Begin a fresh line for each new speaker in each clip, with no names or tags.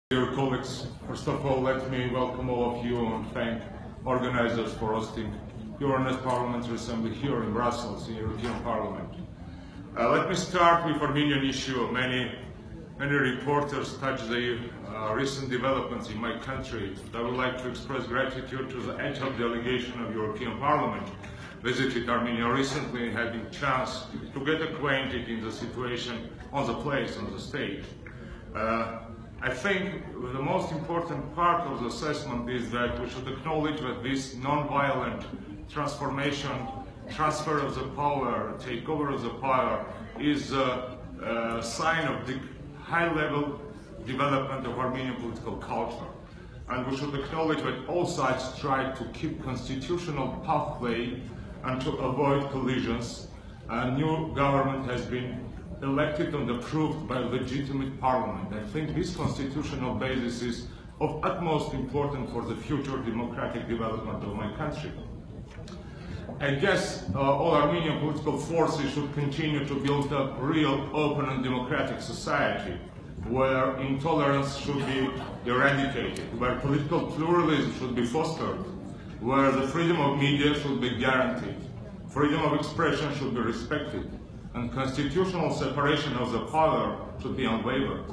Dear colleagues, first of all, let me welcome all of you and thank organizers for hosting Euronest Parliamentary Assembly here in Brussels, in the European Parliament. Let me start with Armenian issue. Many reporters touch the recent developments in my country. I would like to express gratitude to the ad-hoc delegation of European Parliament visited Armenia recently and having chance to get acquainted in the situation on the place, on the stage. I think the most important part of the assessment is that we should acknowledge that this non-violent transformation, transfer of the power, takeover of the power is a sign of the high-level development of Armenian political culture. And we should acknowledge that all sides try to keep constitutional pathway and to avoid collisions. A new government has been elected and approved by a legitimate parliament. I think this constitutional basis is of utmost importance for the future democratic development of my country. I guess all Armenian political forces should continue to build a real, open and democratic society where intolerance should be eradicated, where political pluralism should be fostered, where the freedom of media should be guaranteed, freedom of expression should be respected, and constitutional separation of the power should be unwavered.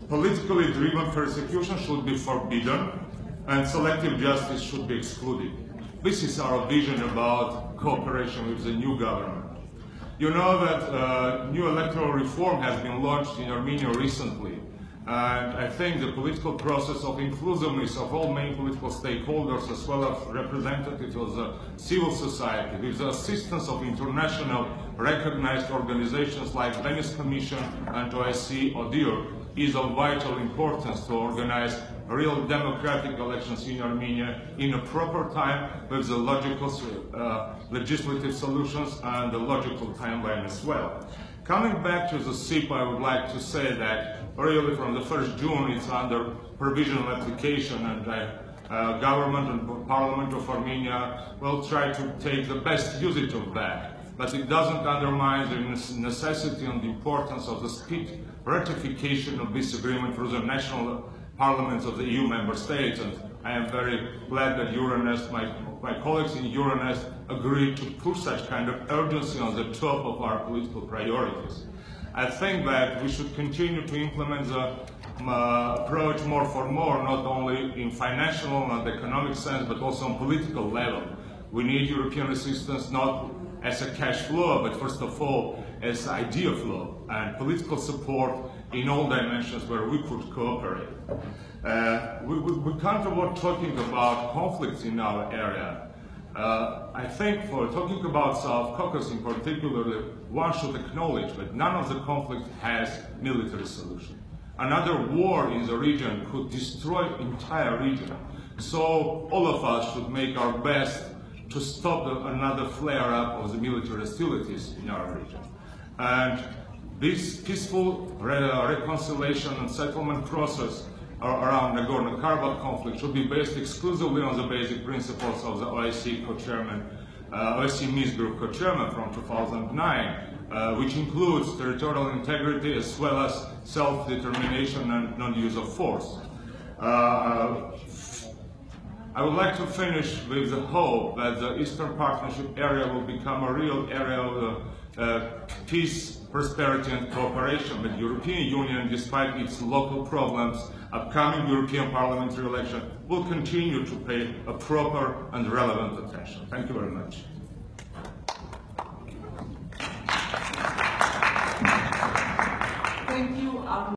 Politically driven persecution should be forbidden, and selective justice should be excluded. This is our vision about cooperation with the new government. You know that new electoral reform has been launched in Armenia recently, and I think the political process of inclusiveness of all main political stakeholders as well as representatives of the civil society with the assistance of international recognized organizations like Venice Commission and OSCE ODIHR is of vital importance to organize real democratic elections in Armenia in a proper time with the logical legislative solutions and the logical timeline as well. Coming back to the SIP, I would like to say that really from the 1st June it's under provisional application, and government and Parliament of Armenia will try to take the best usage of that. But it doesn't undermine the necessity and the importance of the speed ratification of this agreement through the national parliaments of the EU member states. And I am very glad that Euronest, my colleagues in Euronest agreed to put such kind of urgency on the top of our political priorities. I think that we should continue to implement the approach more for more, not only in financial and economic sense, but also on political level. We need European assistance not as a cash flow, but first of all as idea flow and political support in all dimensions where we could cooperate. We can't avoid talking about conflicts in our area. I think for talking about South Caucasus in particular, one should acknowledge that none of the conflict has military solution. Another war in the region could destroy the entire region. So all of us should make our best to stop another flare-up of the military hostilities in our region. And this peaceful reconciliation and settlement process around Nagorno-Karabakh conflict should be based exclusively on the basic principles of the OSCE co-chairman, OSCE Minsk Group co-chairman from 2009, which includes territorial integrity as well as self-determination and non-use of force. I would like to finish with the hope that the Eastern Partnership area will become a real area of peace, prosperity and cooperation. But the European Union, despite its local problems, upcoming European parliamentary election will continue to pay a proper and relevant attention. Thank you very much.